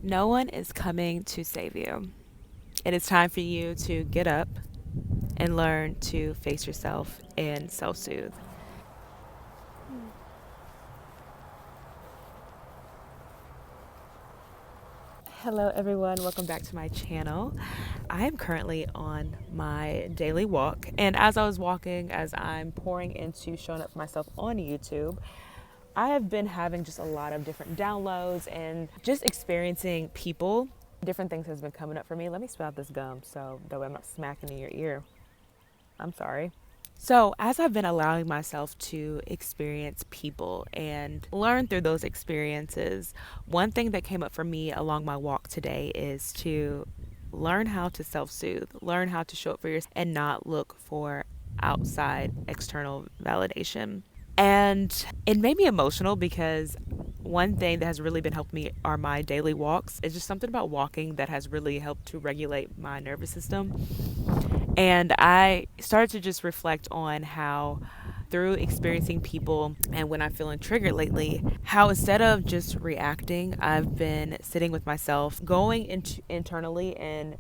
No one is coming to save you. It is time for you to get up and learn to face yourself and self soothe. Hello, everyone. Welcome back to my channel. I am currently on my daily walk, and as I was walking, as I'm pouring into showing up for myself on YouTube, I have been having just a lot of different downloads and just experiencing people. Different things has been coming up for me. Let me spit out this gum so that way I'm not smacking in your ear. I'm sorry. So, as I've been allowing myself to experience people and learn through those experiences, one thing that came up for me along my walk today is to learn how to self soothe, learn how to show up for yourself and not look for outside external validation. And it made me emotional because one thing that has really been helping me are my daily walks. It's just something about walking that has really helped to regulate my nervous system. And I started to just reflect on how, through experiencing people and when I'm feeling triggered lately, how instead of just reacting, I've been sitting with myself, going into internally and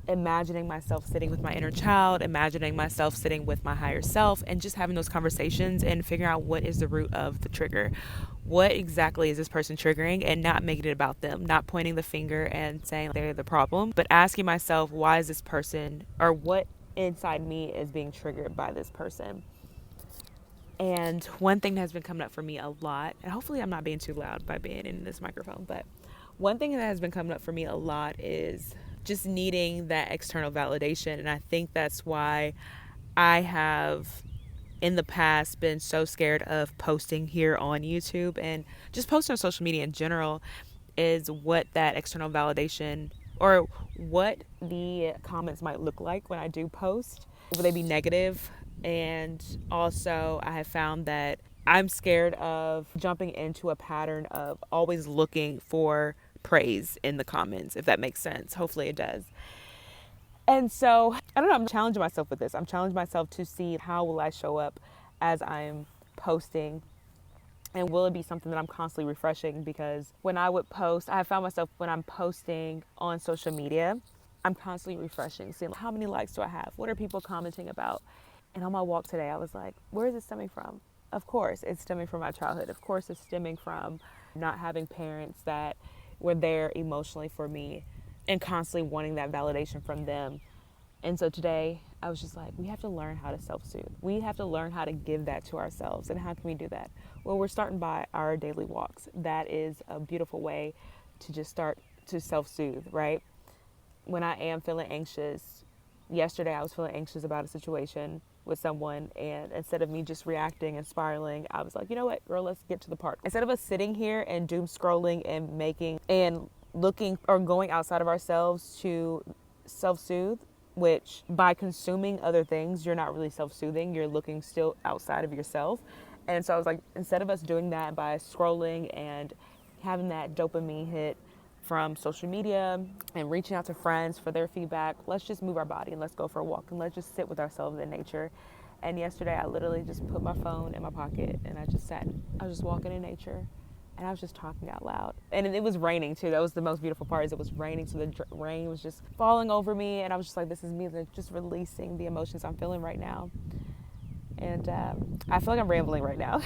imagining myself sitting with my inner child, imagining myself sitting with my higher self, and just having those conversations and figuring out what is the root of the trigger. What exactly is this person triggering, and not making it about them, not pointing the finger and saying they're the problem, but asking myself, why is this person, or what inside me is being triggered by this person? And one thing that has been coming up for me a lot, and hopefully I'm not being too loud by being in this microphone, but one thing that has been coming up for me a lot is just needing that external validation. And I think that's why I have in the past been so scared of posting here on YouTube and just posting on social media in general, is what that external validation or what the comments might look like when I do post. Will they be negative? And also, I have found that I'm scared of jumping into a pattern of always looking for praise in the comments, if that makes sense. Hopefully, it does. And so, I don't know, I'm challenging myself with this. I'm challenging myself to see how will I show up as I'm posting, and will it be something that I'm constantly refreshing? Because when I would post, I have found myself when I'm posting on social media, I'm constantly refreshing, seeing how many likes do I have? What are people commenting about? And on my walk today, I was like, where is it stemming from? Of course, it's stemming from my childhood. Of course, it's stemming from not having parents that were there emotionally for me and constantly wanting that validation from them. And so today, I was just like, we have to learn how to self soothe. We have to learn how to give that to ourselves. And how can we do that? Well, we're starting by our daily walks. That is a beautiful way to just start to self soothe, right? When I am feeling anxious, yesterday I was feeling anxious about a situation with someone, and instead of me just reacting and spiraling, I was like, you know what, girl, let's get to the park. Instead of us sitting here and doom scrolling and making and looking or going outside of ourselves to self soothe, which by consuming other things, you're not really self soothing, you're looking still outside of yourself. And so I was like, instead of us doing that by scrolling and having that dopamine hit from social media and reaching out to friends for their feedback, let's just move our body and let's go for a walk and let's just sit with ourselves in nature. And yesterday I literally just put my phone in my pocket and I just sat. I was just walking in nature and I was just talking out loud. And it was raining too. That was the most beautiful part, is it was raining, so the rain was just falling over me, and I was just like, this is me just releasing the emotions I'm feeling right now. And I feel like I'm rambling right now.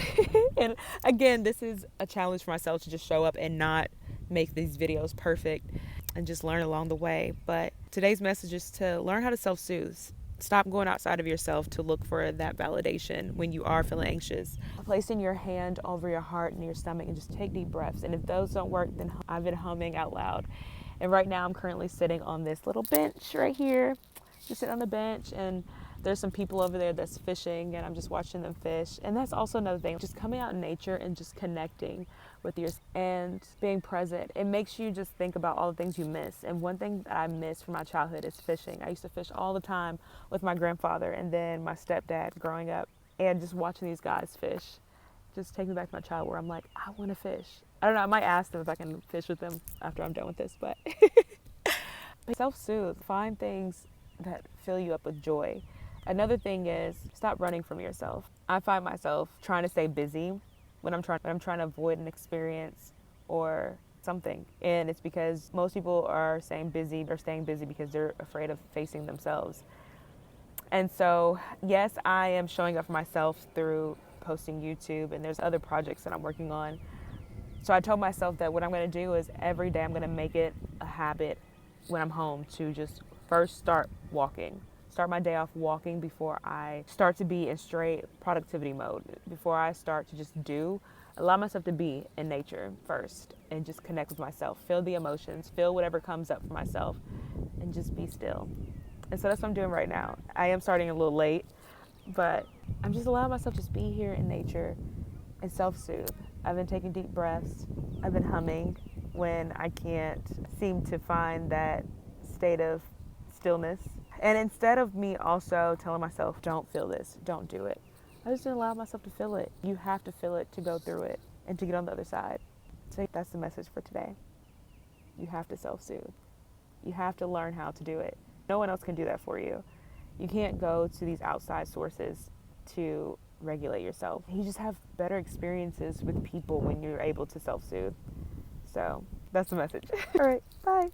And again, this is a challenge for myself to just show up and not make these videos perfect and just learn along the way. But today's message is to learn how to self-soothe. Stop going outside of yourself to look for that validation when you are feeling anxious. Placing your hand over your heart and your stomach and just take deep breaths. And if those don't work, then I've been humming out loud. And right now I'm currently sitting on this little bench right here. Just sitting on the bench, and there's some people over there that's fishing, and I'm just watching them fish. And that's also another thing, just coming out in nature and just connecting with your and being present. It makes you just think about all the things you miss. And one thing that I miss from my childhood is fishing. I used to fish all the time with my grandfather and then my stepdad growing up, and just watching these guys fish just take me back to my childhood where I'm like, I want to fish. I don't know, I might ask them if I can fish with them after I'm done with this, but self-soothe. Find things that fill you up with joy. Another thing is stop running from yourself. I find myself trying to stay busy when I'm trying to avoid an experience or something. And it's because most people are staying busy because they're afraid of facing themselves. And so, yes, I am showing up for myself through posting YouTube, and there's other projects that I'm working on. So I told myself that what I'm going to do is every day I'm going to make it a habit when I'm home to just first start walking. Start my day off walking before I start to be in straight productivity mode. Before I start to just do, allow myself to be in nature first and just connect with myself. Feel the emotions, feel whatever comes up for myself, and just be still. And so that's what I'm doing right now. I am starting a little late, but I'm just allowing myself to just be here in nature and self-soothe. I've been taking deep breaths. I've been humming when I can't seem to find that state of stillness. And instead of me also telling myself, don't feel this, don't do it, I just didn't allow myself to feel it. You have to feel it to go through it and to get on the other side. So that's the message for today. You have to self-soothe. You have to learn how to do it. No one else can do that for you. You can't go to these outside sources to regulate yourself. You just have better experiences with people when you're able to self-soothe. So that's the message. All right, bye.